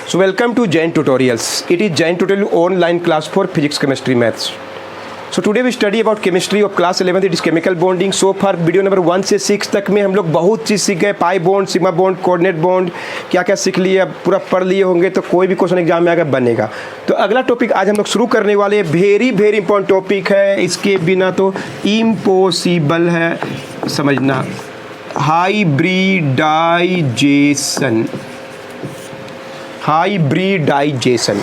So welcome to Jain Tutorials. It is Jain Tutorial online class for physics, chemistry, maths. So today we study about chemistry of class 11th. It is chemical bonding. So far video number 1 से 6 तक में हम लोग बहुत चीज़ सीख गए. Pi bond, sigma bond, coordinate bond, क्या क्या सीख लिए, अब पूरा पढ़ लिए होंगे तो कोई भी क्वेश्चन एग्जाम में आकर बनेगा. तो अगला टॉपिक आज हम लोग शुरू करने वाले हैं. वेरी वेरी इंपॉर्टेंट टॉपिक है, इसके बिना तो इम्पॉसिबल है समझना. हाइब्रिडाइजेशन. हाइब्रिडाइजेशन,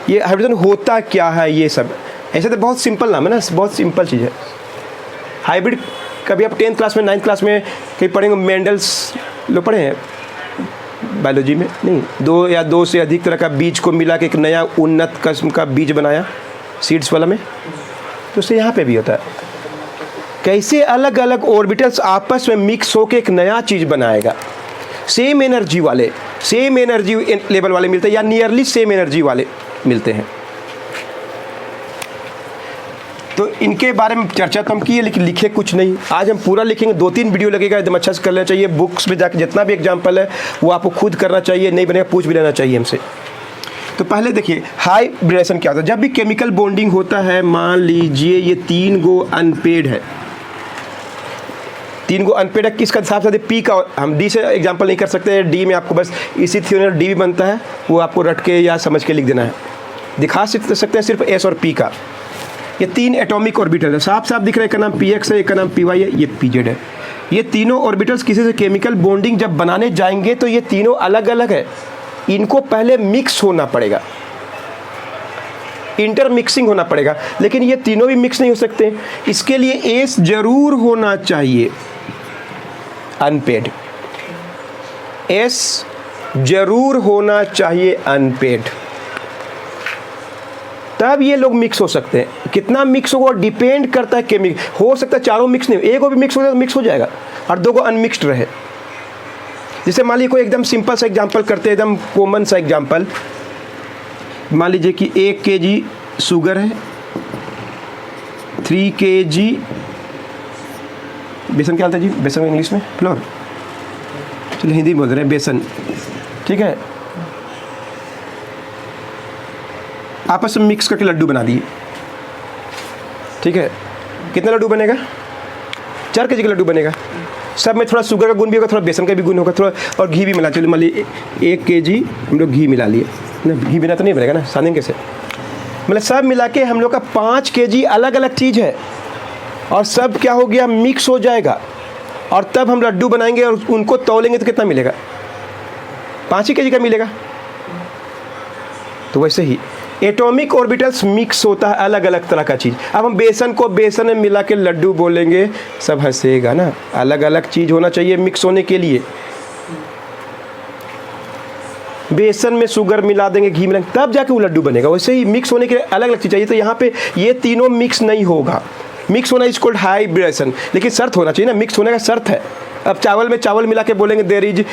ये हाइब्रिडाइजेशन होता क्या है, ये सब ऐसे तो बहुत सिंपल नाम है ना, बहुत सिंपल चीज़ है. हाइब्रिड कभी आप 10th क्लास में 9th क्लास में कहीं पढ़ेंगे, मेंडल्स लोग पढ़े हैं बायोलॉजी में? नहीं. दो से अधिक तरह का बीज को मिला के एक नया उन्नत किस्म का बीज बनाया सीड्स वाला में. तो उससे यहाँ पे भी होता है. कैसे अलग अलग ऑर्बिटल्स आपस में मिक्स होकर एक नया चीज़ बनाएगा. सेम एनर्जी वाले, सेम एनर्जी लेवल वाले मिलते हैं या नियरली सेम एनर्जी वाले मिलते हैं. तो इनके बारे में चर्चा तो हम किए, लेकिन लिखे कुछ नहीं. आज हम पूरा लिखेंगे. 2-3 वीडियो लगेगा, एकदम अच्छा से कर लेना चाहिए. बुक्स में जाकर जितना भी एग्जाम्पल है वो आपको खुद करना चाहिए, नहीं बनेगा पूछ भी लेना चाहिए हमसे. तो पहले देखिए हाइब्रिडेशन क्या होता है. जब भी केमिकल बॉन्डिंग होता है, मान लीजिए ये 3 गो अनपेड है, 3 गो अनपेड है. किसका हिसाब से पी का, हम डी से एग्जांपल नहीं कर सकते. डी में आपको बस इसी थ्योरी डी भी बनता है, वो आपको रट के या समझ के लिख देना है. दिखा सकते हैं सिर्फ एस और पी का. ये 3 एटॉमिक ऑर्बिटल है, साफ साफ दिख रहा है. एक का नाम पी एक्स है, एक का नाम पी वाई है, ये पी जेड है. ये तीनों ऑर्बिटल्स किसी से केमिकल बॉन्डिंग जब बनाने जाएंगे तो ये तीनों अलग अलग है. इनको पहले मिक्स होना पड़ेगा, इंटरमिक्सिंग होना पड़ेगा. लेकिन ये तीनों भी मिक्स नहीं हो सकते. इसके लिए एस जरूर होना चाहिए अनपेड. एस जरूर होना चाहिए अनपेड, तब ये लोग मिक्स हो सकते हैं. कितना मिक्स होगा डिपेंड करता है केमिकल. हो सकता है चारों मिक्स नहीं, एक को भी मिक्स हो जाए तो मिक्स हो जाएगा और 2 को अनमिक्स्ड रहे. जैसे मान लीजिए कोई एकदम सिंपल सा एग्जांपल करते हैं, एकदम कॉमन सा एग्जांपल. मान लीजिए कि 1 kg शुगर है, 3 kg बेसन. क्या होता है जी बेसन में इंग्लिश में? फ्लोर. चलिए हिंदी बोल रहे हैं बेसन, ठीक है. आपस में मिक्स करके लड्डू बना दिए, ठीक है. कितना लड्डू बनेगा? 4 kg का लड्डू बनेगा. सब में थोड़ा शुगर का गुण भी होगा, थोड़ा बेसन का भी गुण होगा, थोड़ा और घी भी मिला. चलिए मान लीजिए 1 kg हम लोग घी मिला लिए ना. घी बिना तो नहीं बनेगा ना, सानेंगे कैसे? मतलब सब मिला के हम लोग का 5 kg अलग अलग चीज़ है और सब क्या हो गया, मिक्स हो जाएगा. और तब हम लड्डू बनाएंगे और उनको तौलेंगे तो कितना मिलेगा? 5 ही kg का मिलेगा. तो वैसे ही एटॉमिक ऑर्बिटल्स मिक्स होता है अलग अलग तरह का चीज़. अब हम बेसन को बेसन में मिला के लड्डू बोलेंगे, सब हंसेगा ना. अलग अलग चीज़ होना चाहिए मिक्स होने के लिए. बेसन में शुगर मिला देंगे, घी मिलाएंगे, तब जाके वो लड्डू बनेगा. वैसे ही मिक्स होने के लिए अलग अलग चीज़ चाहिए. तो यहाँ पे ये तीनों मिक्स नहीं होगा. मिक्स होना इज कॉल्ड हाइब्रिडेशन, लेकिन शर्त होना चाहिए ना, मिक्स होने का शर्त है. अब चावल में चावल मिला के बोलेंगे देयर इज,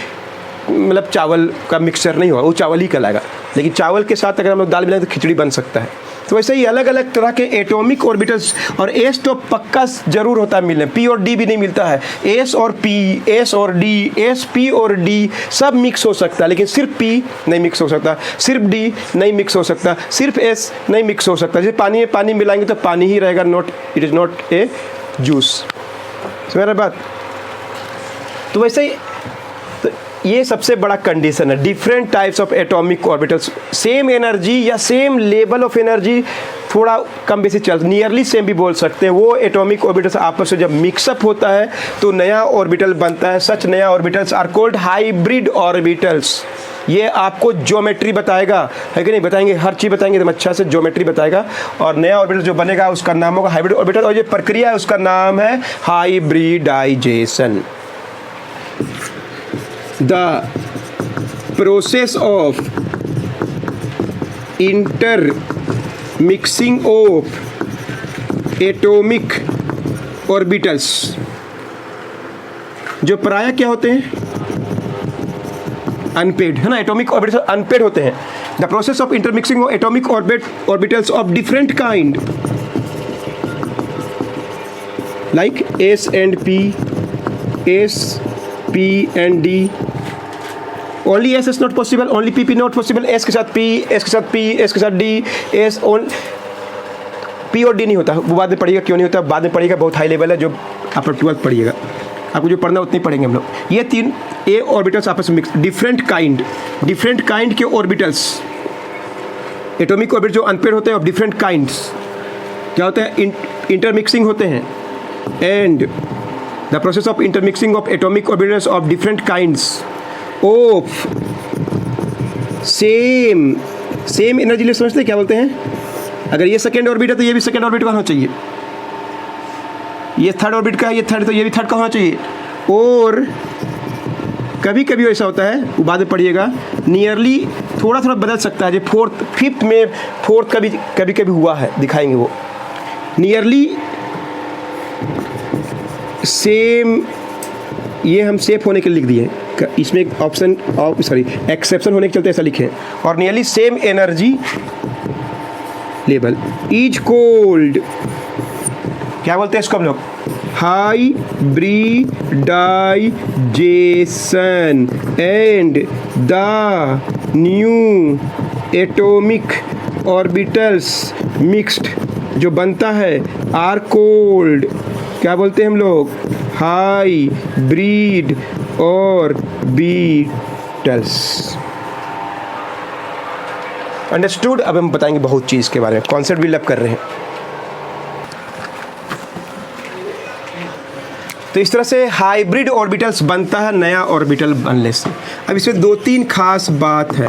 मतलब चावल का मिक्सचर नहीं होगा, वो चावल ही कहलाएगा. लेकिन चावल के साथ अगर हम लोग दाल मिलाएंगे तो खिचड़ी बन सकता है. तो वैसे ही अलग अलग तरह के एटॉमिक ऑर्बिटल्स. और एस तो पक्का जरूर होता है मिलने, पी और डी भी नहीं मिलता है. एस और पी, एस और डी, एस पी और डी सब मिक्स हो सकता है, लेकिन सिर्फ पी नहीं मिक्स हो सकता, सिर्फ डी नहीं मिक्स हो सकता, सिर्फ एस नहीं मिक्स हो सकता. जैसे पानी में पानी मिलाएंगे तो पानी ही रहेगा, not, it is not a juice. समझ रहे बात? तो वैसे ही ये सबसे बड़ा कंडीशन है. Different types of atomic orbitals, same energy या सेम लेवल ऑफ एनर्जी, थोड़ा कम बेसी चल, नियरली सेम भी बोल सकते हैं. वो एटॉमिक ऑर्बिटल्स आपस में जब मिक्सअप होता है तो नया ऑर्बिटल बनता है. सच नया orbitals are called hybrid orbitals. ये आपको ज्योमेट्री बताएगा, है कि नहीं? बताएंगे, हर चीज़ बताएंगे, एकदम अच्छा से ज्योमेट्री बताएगा. और नया ऑर्बिटल जो बनेगा उसका नाम होगा हाइब्रिड ऑर्बिटल. और ये प्रक्रिया है उसका नाम है hybridisation. The process of intermixing of atomic orbitals, जो प्राय क्या होते हैं? अनपेड, है ना. एटॉमिक ऑर्बिटल्स अनपेड होते हैं. The process of intermixing of atomic orbitals of different kind like S and P, S, P and D, only S S not possible, only P P not possible, S के साथ P, S के साथ P, S के साथ D, S own P और D नहीं होता, वो बाद में पढ़िएगा क्यों नहीं होता, बाद में पढ़िएगा, बहुत हाई लेवल है, जो आप 12th पढ़िएगा, आपको जो पढ़ना उतनी पढ़ेंगे हम लोग। ये 3 ए ऑर्बिटल्स आपस में मिक्स, डिफरेंट काइंड के ऑर्बिटल्स, एटॉमिक ऑर्बिटल जो अनपेड होते हैं ऑफ डिफरेंट काइंड्स क्या होते हैं, इंटरमिक्सिंग होते हैं, and the process of intermixing of atomic orbitals of different kinds of same energy ले समझते हैं क्या बोलते हैं। अगर ये सेकेंड ऑर्बिट है तो ये भी सेकेंड ऑर्बिट का होना चाहिए, ये थर्ड ऑर्बिट का है, ये थर्ड, तो ये भी थर्ड का होना चाहिए। और कभी कभी ऐसा होता है, वो बाद में पढ़िएगा, नियरली थोड़ा थोड़ा बदल सकता है, जो फोर्थ फिफ्थ में फोर्थ का भी कभी कभी हुआ है, दिखाएंगे वो। नियरली सेम, ये हम सेफ होने के लिए लिख दिए, इसमें एक ऑप्शन एक्सेप्शन होने के चलते ऐसा लिखे, और nearly same energy level is called, क्या बोलते हैं इसको हम लोग, hybridisation, and the new atomic orbitals mixed जो बनता है आर कोल्ड, क्या बोलते हैं हम लोग, हाइब्रिड ऑर्बिटल्स। अंडरस्टूड। अब हम बताएंगे बहुत चीज़ के बारे में, कॉन्सेप्ट बिल्डअप कर रहे हैं। तो इस तरह से हाइब्रिड ऑर्बिटल्स बनता है नया ऑर्बिटल बनने से। अब इसमें 2-3 खास बात है।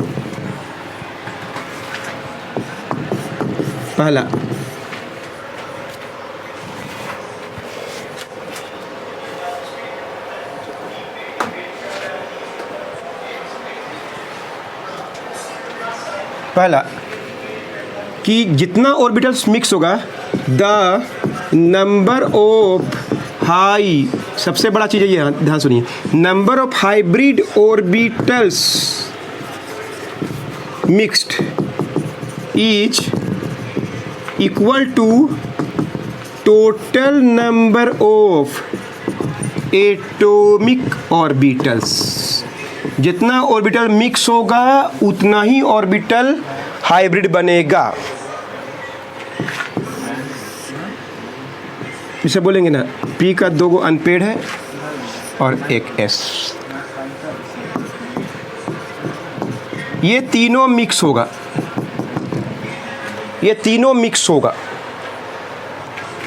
पहला, कि जितना ऑर्बिटल्स मिक्स होगा, द नंबर ऑफ हाई, सबसे बड़ा चीज़ है ये, ध्यान सुनिए, number of hybrid orbitals mixed is equal to total number of atomic orbitals. जितना ऑर्बिटल मिक्स होगा उतना ही ऑर्बिटल हाइब्रिड बनेगा। इसे बोलेंगे ना, P का 2 गो अनपेड है और एक S, ये तीनों मिक्स होगा, ये तीनों मिक्स होगा।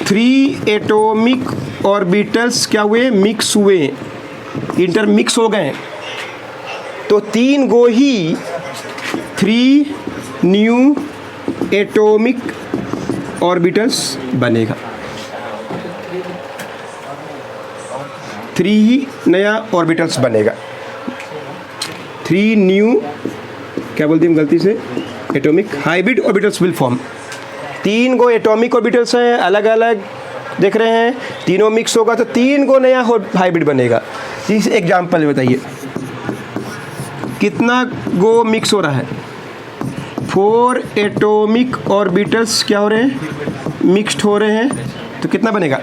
3 एटॉमिक ऑर्बिटल्स क्या हुए, मिक्स हुए, इंटरमिक्स हो गए, तो 3 गो ही 3 न्यू एटॉमिक ऑर्बिटल्स बनेगा। 3 ही नया ऑर्बिटल्स बनेगा। 3 न्यू, क्या बोलते हैं गलती से, atomic hybrid orbitals will form. 3 go atomic orbitals हैं, अलग अलग देख रहे हैं, तीनों मिक्स होगा तो 3 गो नया हाइब्रिड बनेगा। इस एग्जाम्पल बताइए कितना गो मिक्स हो रहा है। 4 एटॉमिक ऑर्बिटल्स क्या हो रहे हैं, मिक्स्ड हो रहे हैं, तो कितना बनेगा,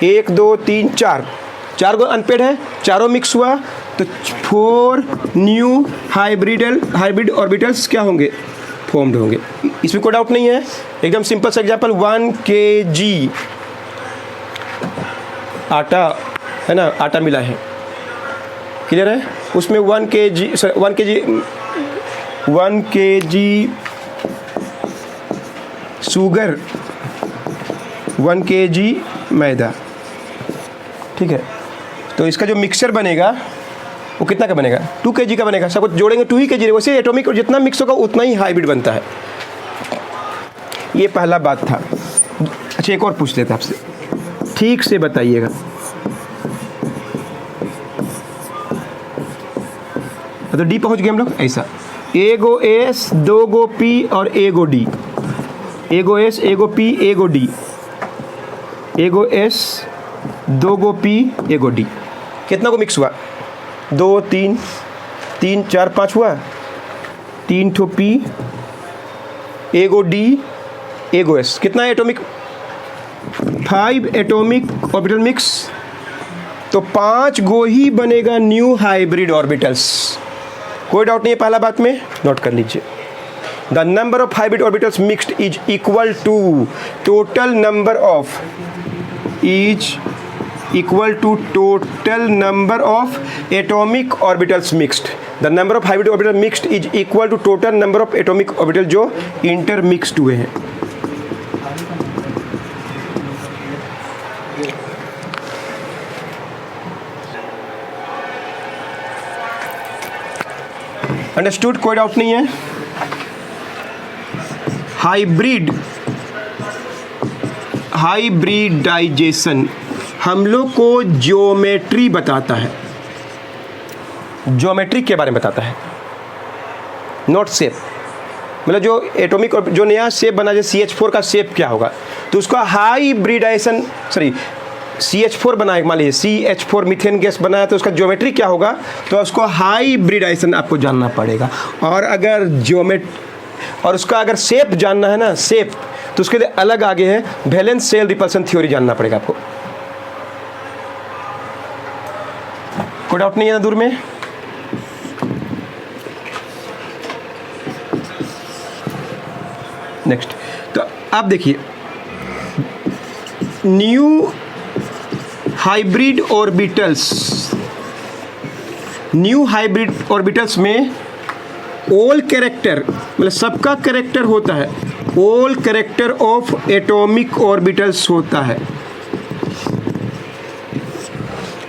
1 2 3 4 गो अनपेड है, चारों मिक्स हुआ तो 4 न्यू हाइब्रिड ऑर्बिटल्स क्या होंगे, फॉर्म्ड होंगे। इसमें कोई डाउट नहीं है, एकदम सिंपल सा एग्जाम्पल। 1 kg आटा है ना, आटा मिला है, क्लियर है, उसमें 1 kg शुगर, 1 kg मैदा, ठीक है। तो इसका जो मिक्सचर बनेगा वो कितना का बनेगा, 2 kg का बनेगा। सब कुछ जोड़ेंगे 2 ही kg, वैसे एटॉमिक जितना मिक्स होगा उतना ही हाइब्रिड बनता है। ये पहला बात था। अच्छा, एक और पूछ लेते हैं आपसे, ठीक से बताइएगा। तो डी पहुंच गए हम लोग, ऐसा, ए गो एस, 2 गो पी और ए गो डी, ए गो एस, ए गो पी, ए गो डी, ए गो एस, 2 गो पी, ए गो डी। कितना को मिक्स हुआ, 2 3 3 4 5 हुआ, 3 ठो पी, ए गो डी, ए गो एस, कितना एटॉमिक, 5 एटॉमिक ऑर्बिटल मिक्स, तो 5 गो ही बनेगा न्यू हाइब्रिड ऑर्बिटल्स। कोई डाउट नहीं है पहला बात में, नोट कर लीजिए। The number of hybrid orbitals mixed is equal to total number of atomic orbitals mixed. The number of hybrid orbital mixed is equal to total number of atomic orbital जो intermixed हुए हैं। Understood, कोई doubt नहीं है। Hybridisation हम लोग को geometry बताता है, ज्योमेट्री के बारे में बताता है, नॉट शेप। मतलब जो एटॉमिक और जो नया शेप बना, जैसे CH4 का शेप क्या होगा, तो उसका हाइब्रिडाइजेशन, सॉरी CH4 बनाए, मान लीजिए CH4 मीथेन गैस बनाया, तो उसका ज्योमेट्री क्या होगा, तो उसको हाइब्रिडाइजेशन आपको जानना पड़ेगा। और अगर और उसका अगर शेप जानना है ना, शेप, तो उसके लिए अलग आगे है, वैलेंस शेल रिपल्सन थ्योरी जानना पड़ेगा आपको। कोई डाउट नहीं है ना दूर में? नेक्स्ट, तो आप देखिए न्यू हाइब्रिड ऑर्बिटल्स में ऑल कैरेक्टर, मतलब सबका कैरेक्टर होता है, all character of atomic orbitals होता है,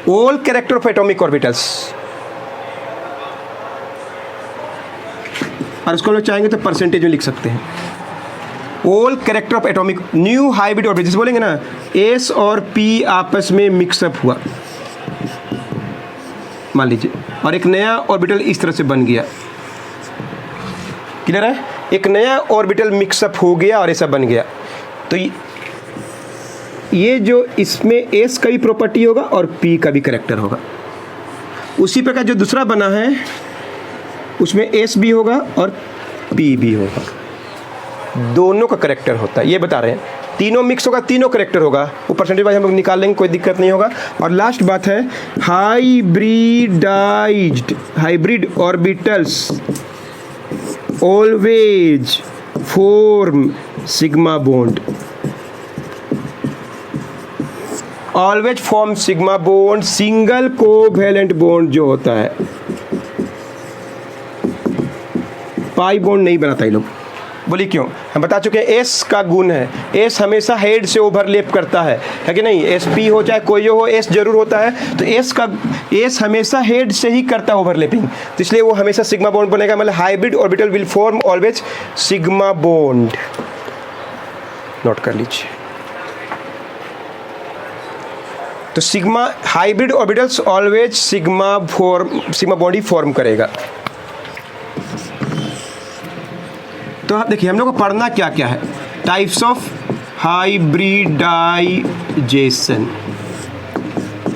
all character of atomic orbitals. और उसको हम लोग चाहेंगे तो परसेंटेज में लिख सकते हैं। All character of atomic new hybrid orbitals बोलेंगे ना, S और P आपस में मिक्सअप हुआ मान लीजिए, और एक नया ऑर्बिटल इस तरह से बन गया। क्लियर है? एक नया ऑर्बिटल मिक्सअप हो गया और ऐसा बन गया, तो ये जो इसमें S का भी प्रॉपर्टी होगा और P का भी कैरेक्टर होगा। उसी प्रकार जो दूसरा बना है उसमें S भी होगा और P भी होगा, दोनों का कैरेक्टर होता है, ये बता रहे हैं। तीनों मिक्स होगा, तीनों कैरेक्टर होगा, वो परसेंटेज वाइज हम लोग निकाल लेंगे, कोई दिक्कत नहीं होगा। और लास्ट बात है hybrid orbitals always form sigma bond, always form sigma bond, single covalent bond जो होता है, पाई बॉन्ड नहीं बनाता ये लोग। बोलिए क्यों? हम बता चुके हैं S का गुण है, S हमेशा हेड से ओवरलैप करता है कि नहीं? SP हो चाहे कोई हो, S जरूर होता है, तो S हमेशा हेड से ही करता है ओवरलैपिंग, तो इसलिए वो हमेशा सिग्मा बॉन्ड बनेगा। मतलब hybrid orbital will form always sigma bond, note कर लीजिए। तो sigma hybrid orbitals always sigma bond ही फॉर्म करेगा। तो आप देखिए हम लोग को पढ़ना क्या क्या है, types of hybridisation,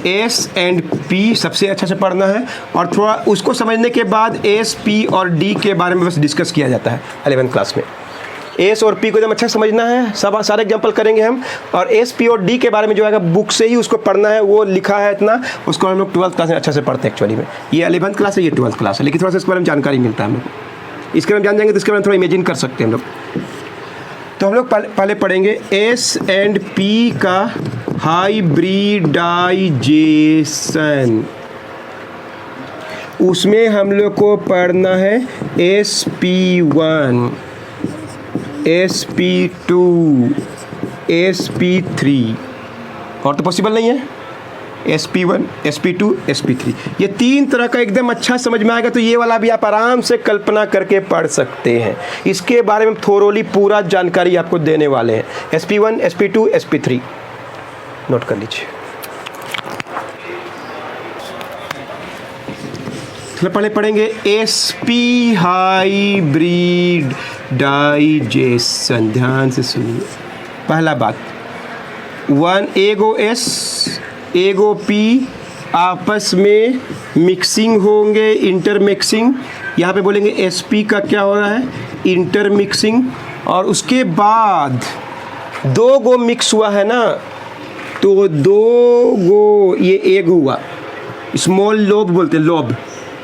S and P सबसे अच्छा से पढ़ना है, और थोड़ा उसको समझने के बाद S, P और D के बारे में बस डिस्कस किया जाता है 11th क्लास में। S और P को एकदम अच्छा समझना है, सारे एग्जाम्पल करेंगे हम, और S, P और D के बारे में जो है बुक से ही उसको पढ़ना है, वो लिखा है इतना, उसको हम लोग 12th क्लास में अच्छा से पढ़ते हैं। एक्चुअली में ये 11th क्लास है, ये 12th क्लास है, लेकिन थोड़ा सा इसके बारे में जानकारी मिलता है हम लोग, इसके बारे में जान जाएंगे तो इसके बारे में थोड़ा इमेजिन कर सकते हैं हम लोग। तो हम लोग पहले पढ़ेंगे S एंड P का हाइब्रिडाइजेशन, उसमें हम लोग को पढ़ना है sp1, sp2, sp3, और तो पॉसिबल नहीं है, sp1, sp2, sp3, ये तीन तरह का एकदम अच्छा समझ में आएगा। तो ये वाला भी आप आराम से कल्पना करके पढ़ सकते हैं, इसके बारे में थोरोली पूरा जानकारी आपको देने वाले हैं। sp1, sp2, sp3 नोट कर लीजिए। पहले पढ़ेंगे sp हाइब्रिडाइजेशन, ध्यान से सुनिए। पहला बात, एगो S एगो P आपस में मिक्सिंग होंगे, इंटरमिक्सिंग, यहाँ पे बोलेंगे sp का क्या हो रहा है, इंटरमिक्सिंग। और उसके बाद दो गो मिक्स हुआ है ना, तो दो गो ये एग हुआ, स्मॉल लोब बोलते हैं, लोब,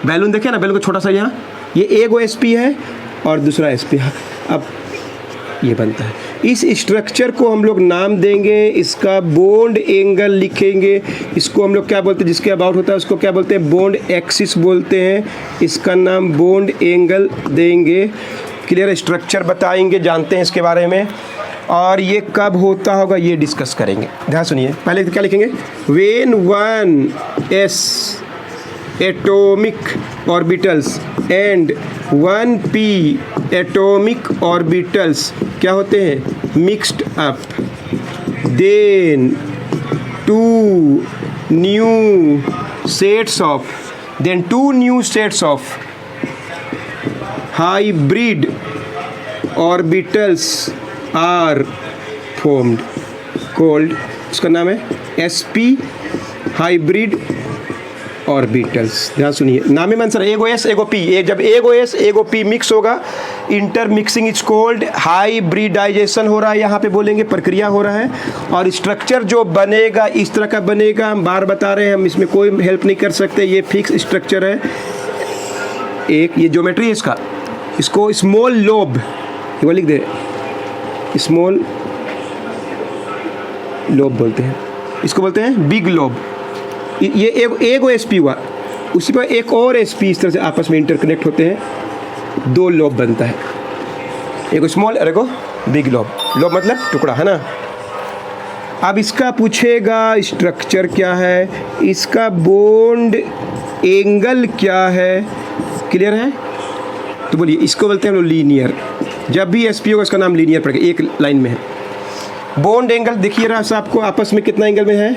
बैलून देखे ना, बैलून को छोटा सा यहाँ ये एक sp है और दूसरा sp है। अब ये बनता है। इस स्ट्रक्चर को हम लोग नाम देंगे, इसका बॉन्ड एंगल लिखेंगे। इसको हम लोग क्या बोलते हैं, जिसके अबाउट होता है उसको क्या बोलते हैं, बॉन्ड एक्सिस बोलते हैं। इसका नाम बॉन्ड एंगल देंगे। क्लियर, स्ट्रक्चर बताएंगे, जानते हैं इसके बारे में। और ये कब होता होगा ये डिस्कस करेंगे। ध्यान सुनिए, पहले क्या लिखेंगे, when 1s atomic orbitals and 1p atomic orbitals क्या होते हैं, mixed up, then two new sets of hybrid orbitals are formed, called, उसका नाम है sp हाइब्रिड ऑर्बिटल्स। ध्यान सुनिए, नाम में आंसर, एगो s एगो p, एक जब एगो s एगो p मिक्स होगा, intermixing is called hybridisation हो रहा है, यहाँ पे बोलेंगे प्रक्रिया हो रहा है। और स्ट्रक्चर जो बनेगा इस तरह का बनेगा, हम बार बता रहे हैं, हम इसमें कोई हेल्प नहीं कर सकते, ये फिक्स स्ट्रक्चर है। एक ये ज्योमेट्री है इसका, इसको स्मॉल लोब, वो लिख दे, स्मॉल लोब बोलते हैं, इसको बोलते हैं बिग लोब। ये एगो sp हुआ, उसी पर एक और sp इस तरह से आपस में इंटरकनेक्ट होते हैं, दो लोब बनता है, एगो स्मॉल और एगो बिग लोब। लोब मतलब टुकड़ा, है ना। अब इसका पूछेगा स्ट्रक्चर क्या है, इसका बॉन्ड एंगल क्या है, क्लियर है। तो बोलिए, इसको बोलते हैं हम लोग लीनियर। जब भी sp होगा इसका नाम लीनियर पड़ेगा, एक लाइन में है। बॉन्ड एंगल देखिए रहा साहब को, आपस में कितना एंगल में है,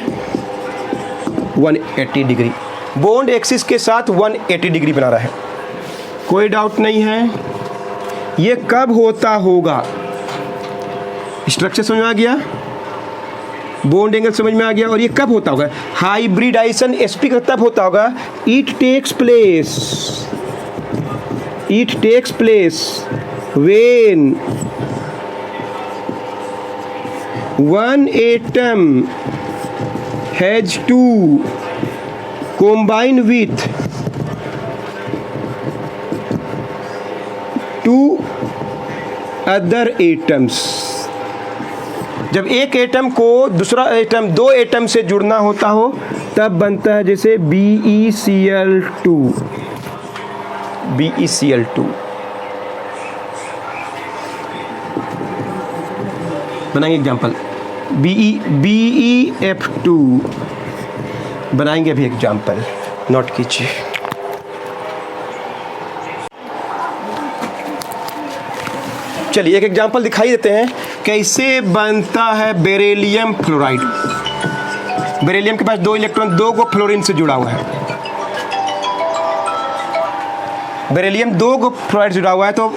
180 डिग्री। बॉन्ड एक्सिस के साथ 180 डिग्री बना रहा है, कोई डाउट नहीं है। ये कब होता होगा, स्ट्रक्चर समझ में आ गया, बॉन्ड एंगल समझ में आ गया, और ये कब होता होगा, हाइब्रिडाइजेशन sp का तब होता होगा, it takes place when one atom has to combine with two other atoms। जब एक एटम को दूसरा एटम, दो एटम से जुड़ना होता हो तब बनता है, जैसे BeCl2 बनाएंगे एग्जाम्पल, BeF2 बनाएंगे अभी एग्जाम्पल, नोट कीजिए। चलिए एक एग्जाम्पल दिखाई देते हैं कैसे बनता है बेरिलियम फ्लोराइड। बेरिलियम के पास दो इलेक्ट्रॉन, दो को फ्लोरीन से जुड़ा हुआ है, बेरिलियम दो को फ्लोराइड जुड़ा हुआ है। तो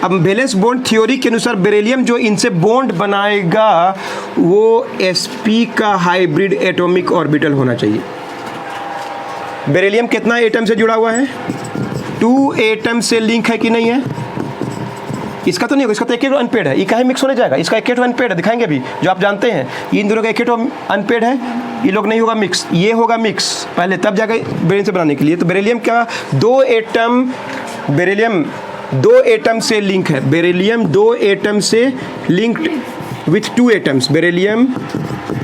अब वैलेंस बॉन्ड थ्योरी के अनुसार बेरिलियम जो इनसे बॉन्ड बनाएगा वो sp का हाइब्रिड एटॉमिक ऑर्बिटल होना चाहिए। बेरिलियम कितना एटम से जुड़ा हुआ है, 2 एटम से लिंक है कि नहीं है, इसका तो नहीं होगा, इसका तो एक अनपेड है, ये काहे मिक्स होने जाएगा, इसका एक अनपेड है, दिखाएंगे अभी, जो आप जानते हैं इन दोनों का एक अनपेड है, ये लोग नहीं होगा मिक्स, ये होगा मिक्स पहले, तब जाकर बेरिलियम से बनाने के लिए। तो बेरिलियम का बेरिलियम दो एटम से लिंक है, बेरिलियम दो एटम से लिंक्ड विथ 2 एटम्स, बेरिलियम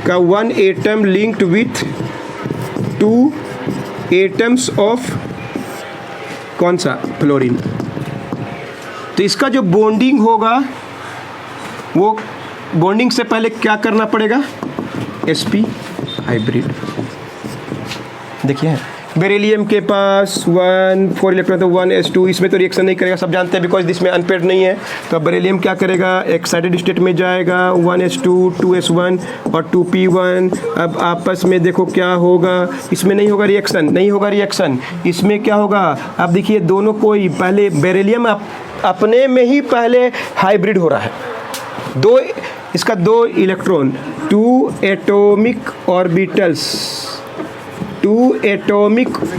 का 1 atom linked with 2 atoms of कौन सा, फ्लोरीन। तो इसका जो बॉन्डिंग होगा वो बॉन्डिंग से पहले क्या करना पड़ेगा, sp हाइब्रिड। देखिए बेरिलियम के पास 4 इलेक्ट्रॉन, तो 1s2, इसमें तो रिएक्शन नहीं करेगा, सब जानते हैं, बिकॉज इसमें अनपेड नहीं है। तो बेरिलियम क्या करेगा, एक्साइटेड स्टेट में जाएगा, 1s2 2s1 और 2p1। अब आपस में देखो क्या होगा, इसमें नहीं होगा रिएक्शन, इसमें क्या होगा, अब देखिए दोनों कोई पहले बेरिलियम अपने में ही पहले हाइब्रिड हो रहा है, इसका 2 इलेक्ट्रॉन, 2 एटॉमिक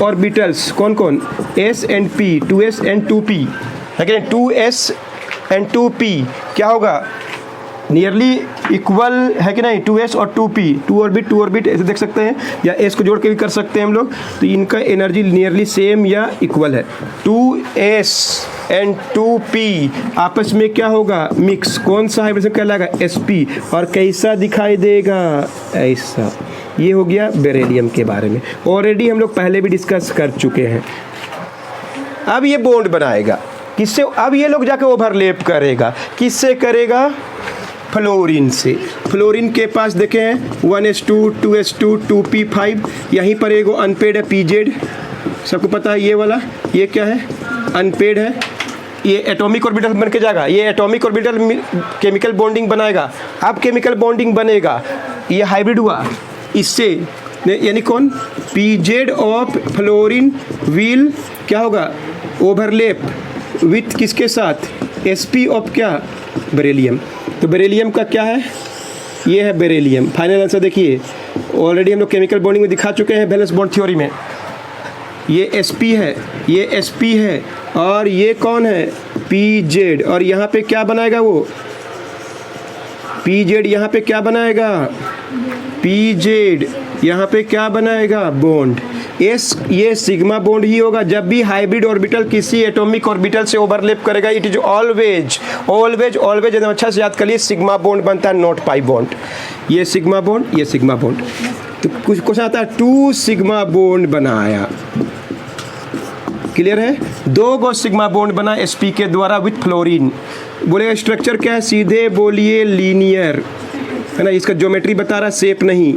ऑर्बिटल्स, कौन कौन, s and p, 2s and 2p, लेकिन 2s एंड 2p क्या होगा, नियरली इक्वल है कि नहीं, 2s और 2p, 2 ऑर्बिट ऐसे देख सकते हैं, या s को जोड़ के भी कर सकते हैं हम लोग। तो इनका एनर्जी नियरली सेम या इक्वल है। 2s एंड 2p आपस में क्या होगा, मिक्स। कौन सा हाइब्रिडेशन कहलाएगा, sp। और कैसा दिखाई देगा, ऐसा। ये हो गया बेरिलियम के बारे में, ऑलरेडी हम लोग पहले भी डिस्कस कर चुके हैं। अब ये बॉन्ड बनाएगा किससे, अब ये लोग जाके ओवरलैप करेगा, किससे करेगा, फ्लोरीन से। फ्लोरीन के पास देखें 1s2, 2s2, 2p5, यहीं पर एगो अनपेड है pz, सबको पता है ये वाला, ये क्या है, अनपेड है। ये एटॉमिक ऑर्बिटल बन के जाएगा, ये एटॉमिक ऑर्बिटल केमिकल बॉन्डिंग बनाएगा। अब केमिकल बॉन्डिंग बनेगा, ये हाइब्रिड हुआ इससे, यानी कौन, pz ऑफ फ्लोरीन विल क्या होगा, ओवरलैप विथ किसके साथ, sp ऑफ क्या, बेरिलियम। तो बेरिलियम का क्या है, ये है बेरिलियम। फाइनल आंसर देखिए, ऑलरेडी हम लोग केमिकल बॉन्डिंग में दिखा चुके हैं वैलेंस बॉन्ड थ्योरी में। ये sp है, ये sp है, और ये कौन है, pz। और यहाँ पे क्या बनाएगा वो, pz यहाँ पे क्या बनाएगा, pz यहाँ पे क्या बनाएगा, बॉन्ड। ये सिग्मा बॉन्ड ही होगा जब भी हाइब्रिड ऑर्बिटल किसी एटॉमिक ऑर्बिटल से ओवरलैप करेगा। It is always always always, एकदम अच्छा से याद कर लिए, सिग्मा बॉन्ड बनता है, नॉट पाई बॉन्ड। ये सिग्मा बॉन्ड, ये सिग्मा बॉन्ड। तो कुछ क्वेश्चन आता है 2 सिग्मा बॉन्ड बनाया, क्लियर है, 2 गो सिग्मा बॉन्ड बना sp के द्वारा विथ फ्लोरीन। बोलेगा स्ट्रक्चर क्या है, सीधे बोलिए लीनियर, है ना, इसका ज्योमेट्री बता रहा, शेप नहीं,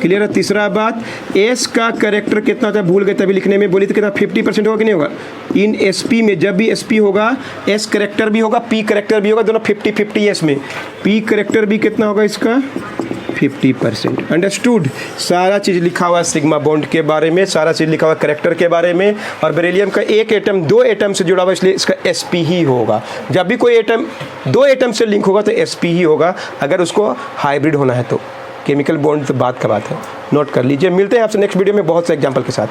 क्लियर है। तीसरा बात, s का करेक्टर कितना होता है, भूल गए तभी लिखने में, बोली तो कितना 50% होगा कि नहीं होगा। इन sp में जब भी sp होगा, s करेक्टर भी होगा, p करेक्टर भी होगा, दोनों 50-50 s में। p करेक्टर भी कितना होगा इसका, 50%। अंडरस्टूड। सारा चीज़ लिखा हुआ है सिग्मा बॉन्ड के बारे में, सारा चीज़ लिखा हुआ है करेक्टर के बारे में। और बेरिलियम का एक एटम 2 एटम से जुड़ा हुआ, इसलिए इसका sp ही होगा। जब भी कोई एटम 2 एटम से लिंक होगा तो sp ही होगा, अगर उसको हाइब्रिड होना है तो। केमिकल बॉन्ड तो बात का बात है, नोट कर लीजिए। मिलते हैं आपसे नेक्स्ट वीडियो में बहुत से एग्जाम्पल के साथ।